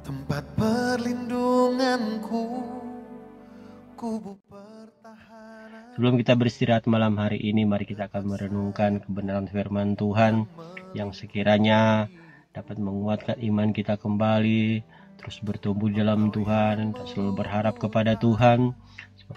tempat perlindunganku, kubu pertahanan. Sebelum kita beristirahat malam hari ini, mari kita akan merenungkan kebenaran firman Tuhan yang sekiranya dapat menguatkan iman kita kembali, terus bertumbuh dalam Tuhan, dan selalu berharap kepada Tuhan.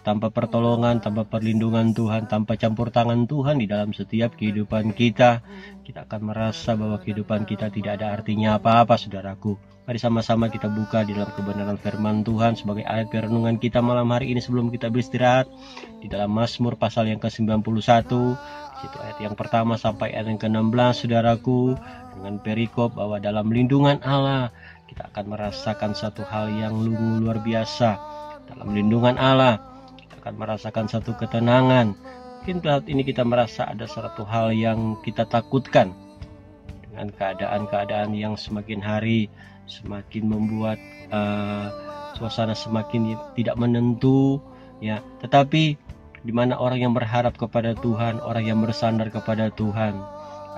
Tanpa pertolongan, tanpa perlindungan Tuhan, tanpa campur tangan Tuhan di dalam setiap kehidupan kita, kita akan merasa bahwa kehidupan kita tidak ada artinya apa-apa, saudaraku. Mari sama-sama kita buka di dalam kebenaran firman Tuhan sebagai ayat renungan kita malam hari ini sebelum kita beristirahat. Di dalam Mazmur pasal yang ke-91, di situ ayat yang pertama sampai ayat yang ke-16, saudaraku, dengan perikop bahwa dalam lindungan Allah kita akan merasakan satu hal yang luar biasa. Dalam lindungan Allah kita akan merasakan satu ketenangan. Mungkin saat ini kita merasa ada satu hal yang kita takutkan, dengan keadaan-keadaan yang semakin hari semakin membuat suasana semakin tidak menentu, ya. Tetapi di mana orang yang berharap kepada Tuhan, orang yang bersandar kepada Tuhan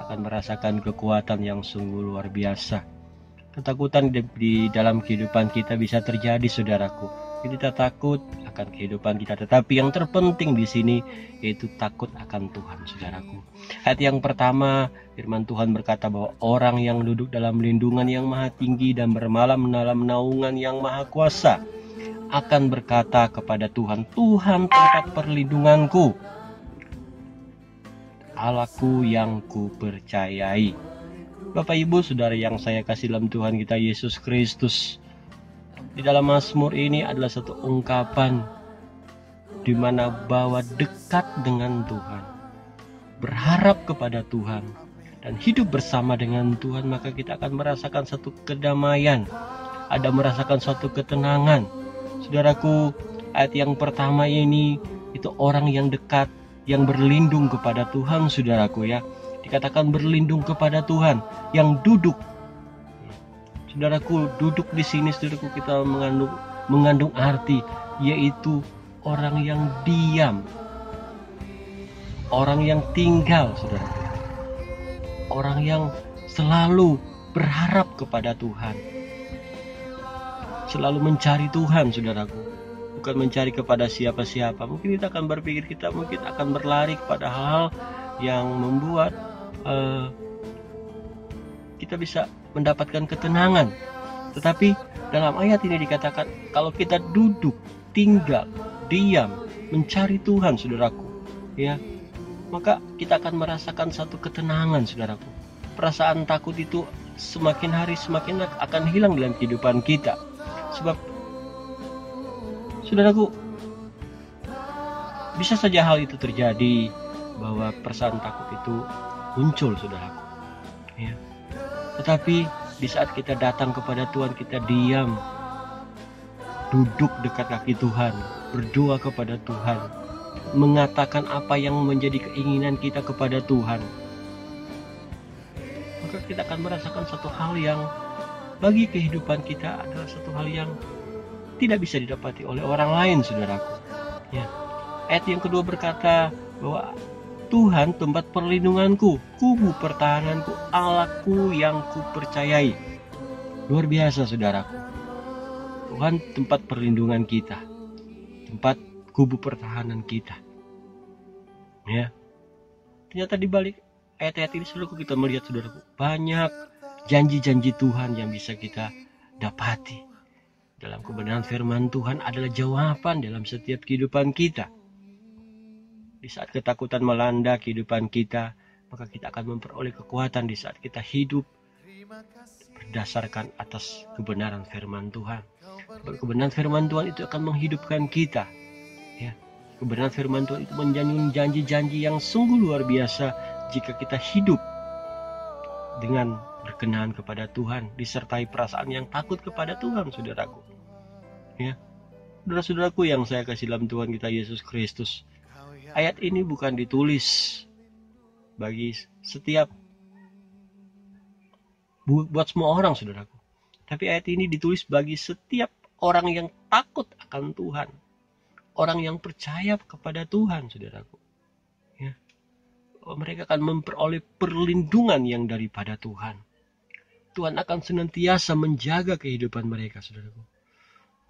akan merasakan kekuatan yang sungguh luar biasa. Ketakutan di dalam kehidupan kita bisa terjadi, saudaraku. Kita takut akan kehidupan kita, tetapi yang terpenting di sini yaitu takut akan Tuhan, saudaraku. Ayat yang pertama, firman Tuhan berkata bahwa orang yang duduk dalam lindungan yang maha tinggi dan bermalam dalam naungan yang maha kuasa akan berkata kepada Tuhan, Tuhan tempat perlindunganku, Allahku yang ku percayai. Bapak Ibu Saudara yang saya kasih dalam Tuhan kita Yesus Kristus, di dalam Mazmur ini adalah satu ungkapan di mana bahwa dekat dengan Tuhan, berharap kepada Tuhan, dan hidup bersama dengan Tuhan, maka kita akan merasakan satu kedamaian, ada merasakan suatu ketenangan. Saudaraku, ayat yang pertama ini itu orang yang dekat, yang berlindung kepada Tuhan, saudaraku, ya. Dikatakan berlindung kepada Tuhan, yang duduk. Saudaraku, duduk di sini, saudaraku, kita mengandung arti, yaitu orang yang diam, orang yang tinggal, saudaraku, orang yang selalu berharap kepada Tuhan, selalu mencari Tuhan, saudaraku, bukan mencari kepada siapa-siapa. Mungkin kita akan berpikir kita mungkin akan berlari kepada hal yang membuat kita bisa mendapatkan ketenangan. Tetapi dalam ayat ini dikatakan kalau kita duduk, tinggal, diam, mencari Tuhan, saudaraku, ya, maka kita akan merasakan satu ketenangan, saudaraku. Perasaan takut itu semakin hari semakin akan hilang dalam kehidupan kita. Sebab, saudaraku, bisa saja hal itu terjadi, bahwa perasaan takut itu muncul, saudaraku, ya. Tetapi di saat kita datang kepada Tuhan, kita diam, duduk dekat kaki Tuhan, berdoa kepada Tuhan, mengatakan apa yang menjadi keinginan kita kepada Tuhan, maka kita akan merasakan satu hal yang bagi kehidupan kita adalah satu hal yang tidak bisa didapati oleh orang lain, saudaraku, ya. Ayat yang kedua berkata bahwa Tuhan tempat perlindunganku, kubu pertahananku, Allahku yang kupercayai. Luar biasa, saudaraku. Tuhan tempat perlindungan kita, tempat kubu pertahanan kita, ya. Ternyata di balik ayat-ayat ini selalu kita melihat, saudaraku, banyak janji-janji Tuhan yang bisa kita dapati. Dalam kebenaran firman Tuhan adalah jawaban dalam setiap kehidupan kita. Di saat ketakutan melanda kehidupan kita, maka kita akan memperoleh kekuatan di saat kita hidup berdasarkan atas kebenaran firman Tuhan. Kebenaran firman Tuhan itu akan menghidupkan kita, ya. Kebenaran firman Tuhan itu menjanjikan janji-janji yang sungguh luar biasa jika kita hidup dengan berkenan kepada Tuhan, disertai perasaan yang takut kepada Tuhan, saudaraku, ya. Saudara-saudaraku yang saya kasih dalam Tuhan kita Yesus Kristus, ayat ini bukan ditulis bagi setiap buat semua orang, saudaraku. Tapi ayat ini ditulis bagi setiap orang yang takut akan Tuhan, orang yang percaya kepada Tuhan, saudaraku, mereka akan memperoleh perlindungan yang daripada Tuhan. Tuhan akan senantiasa menjaga kehidupan mereka, saudaraku.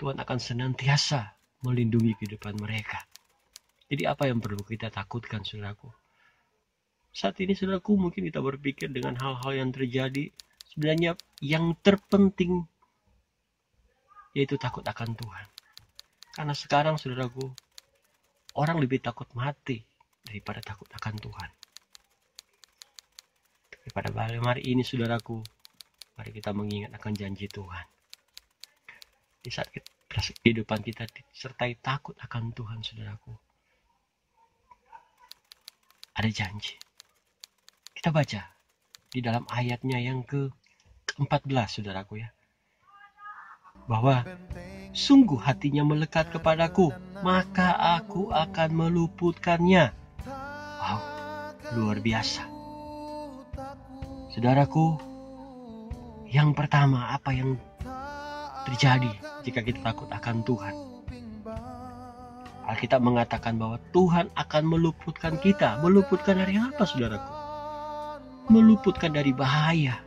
Tuhan akan senantiasa melindungi kehidupan mereka. Jadi apa yang perlu kita takutkan, saudaraku? Saat ini, saudaraku, mungkin kita berpikir dengan hal-hal yang terjadi. Sebenarnya yang terpenting yaitu takut akan Tuhan. Karena sekarang, saudaraku, orang lebih takut mati daripada takut akan Tuhan. Tapi pada malam hari ini, saudaraku, mari kita mengingat akan janji Tuhan. Di saat kehidupan kita disertai takut akan Tuhan, saudaraku, ada janji. Kita baca di dalam ayatnya yang ke-14, saudaraku ya. Bahwa sungguh hatinya melekat kepadaku, maka aku akan meluputkannya. Wow, luar biasa. Saudaraku, yang pertama, apa yang terjadi jika kita takut akan Tuhan? Alkitab mengatakan bahwa Tuhan akan meluputkan kita. Meluputkan dari apa, saudaraku? Meluputkan dari bahaya.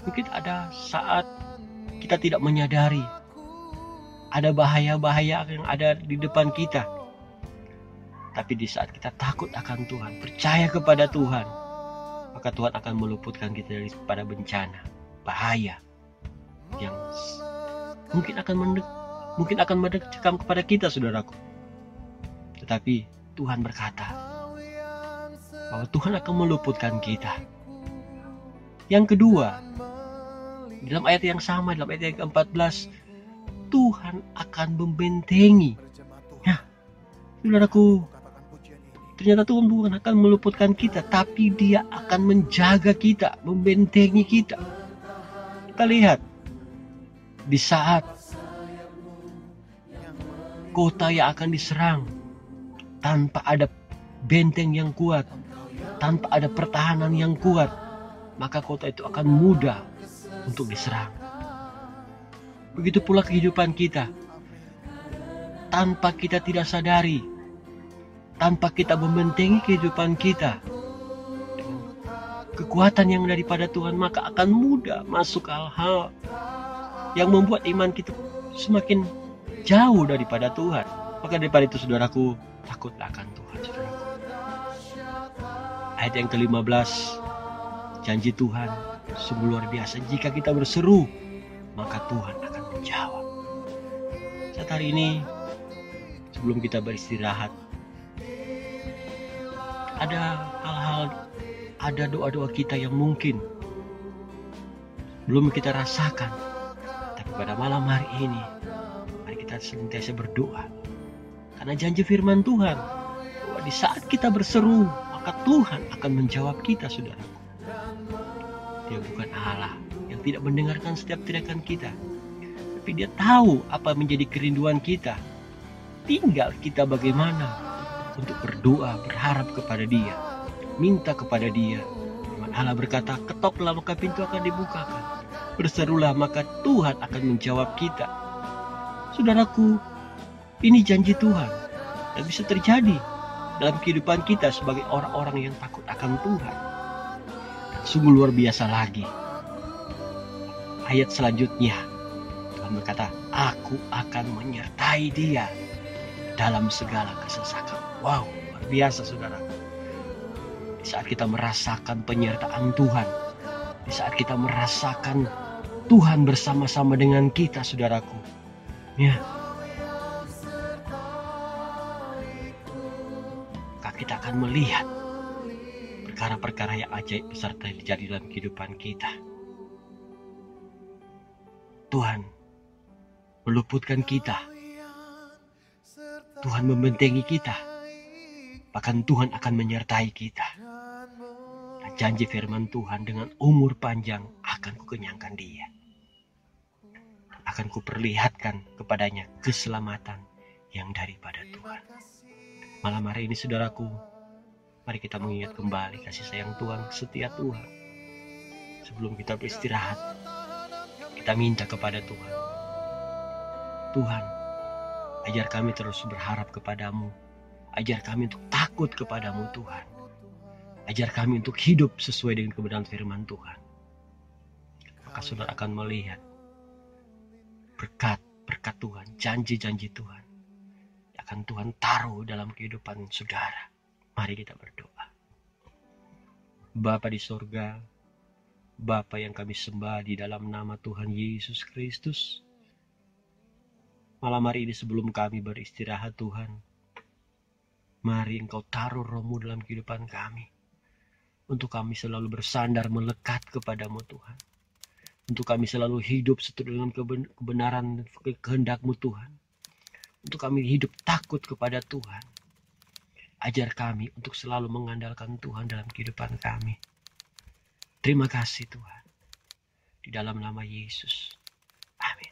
Mungkin ada saat kita tidak menyadari ada bahaya-bahaya yang ada di depan kita. Tapi di saat kita takut akan Tuhan, percaya kepada Tuhan, maka Tuhan akan meluputkan kita daripada bencana, bahaya yang mungkin akan mendekam kepada kita, saudaraku. Tetapi Tuhan berkata bahwa Tuhan akan meluputkan kita. Yang kedua, dalam ayat yang sama, dalam ayat yang ke-14, Tuhan akan membentengi. Ya, saudaraku, ternyata Tuhan bukan akan meluputkan kita, tapi Dia akan menjaga kita, membentengi kita. Kita lihat, di saat kota yang akan diserang, tanpa ada benteng yang kuat, tanpa ada pertahanan yang kuat, maka kota itu akan mudah untuk diserang. Begitu pula kehidupan kita. Tanpa kita tidak sadari, tanpa kita membentengi kehidupan kita dengan kekuatan yang daripada Tuhan, maka akan mudah masuk hal-hal yang membuat iman kita semakin jauh daripada Tuhan. Maka daripada itu, saudaraku, takutlah akan Tuhan, saudaraku. Ayat yang ke-15, janji Tuhan sungguh luar biasa. Jika kita berseru, maka Tuhan akan menjawab. Saat hari ini, sebelum kita beristirahat, ada hal-hal, ada doa-doa kita yang mungkin belum kita rasakan. Tapi pada malam hari ini, mari kita senantiasa berdoa. Karena janji firman Tuhan, bahwa di saat kita berseru, maka Tuhan akan menjawab kita, saudaraku. Dia bukan Allah yang tidak mendengarkan setiap teriakan kita, tapi Dia tahu apa menjadi kerinduan kita. Tinggal kita bagaimana untuk berdoa, berharap kepada Dia, minta kepada Dia. Firman Allah berkata, ketoklah maka pintu akan dibukakan, berserulah maka Tuhan akan menjawab kita. Saudaraku, ini janji Tuhan dan bisa terjadi dalam kehidupan kita sebagai orang-orang yang takut akan Tuhan. Dan sungguh luar biasa lagi, ayat selanjutnya Tuhan berkata, aku akan menyertai dia dalam segala kesesakan. Wow, luar biasa, saudara. Di saat kita merasakan penyertaan Tuhan, di saat kita merasakan Tuhan bersama-sama dengan kita, saudaraku, ya, maka kita akan melihat perkara-perkara yang ajaib besar terjadi dalam kehidupan kita. Tuhan meluputkan kita, Tuhan membentengi kita, bahkan Tuhan akan menyertai kita. Dan janji firman Tuhan, dengan umur panjang akan kukenyangkan dia, akan kuperlihatkan kepadanya keselamatan yang daripada Tuhan. Malam hari ini, saudaraku, mari kita mengingat kembali kasih sayang Tuhan, setia Tuhan. Sebelum kita beristirahat, kita minta kepada Tuhan, Tuhan, ajar kami terus berharap kepadamu. Ajar kami untuk takut kepadamu, Tuhan. Ajar kami untuk hidup sesuai dengan kebenaran firman Tuhan. maka saudara akan melihat berkat Tuhan, janji-janji Tuhan akan Tuhan taruh dalam kehidupan saudara. Mari kita berdoa. Bapa di sorga, Bapa yang kami sembah di dalam nama Tuhan Yesus Kristus, malam hari ini sebelum kami beristirahat Tuhan, mari Engkau taruh Roh-Mu dalam kehidupan kami, untuk kami selalu bersandar melekat kepadamu Tuhan, untuk kami selalu hidup seturut dengan kebenaran kehendak-Mu Tuhan, untuk kami hidup takut kepada Tuhan. Ajar kami untuk selalu mengandalkan Tuhan dalam kehidupan kami. Terima kasih Tuhan. Di dalam nama Yesus. Amin.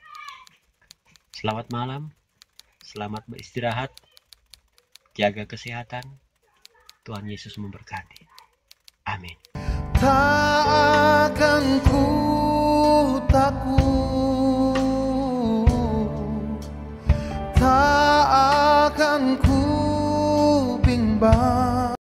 Selamat malam. Selamat beristirahat. Jaga kesehatan. Tuhan Yesus memberkati. Amin. Tak akan ku takut, tak akan ku bimbang.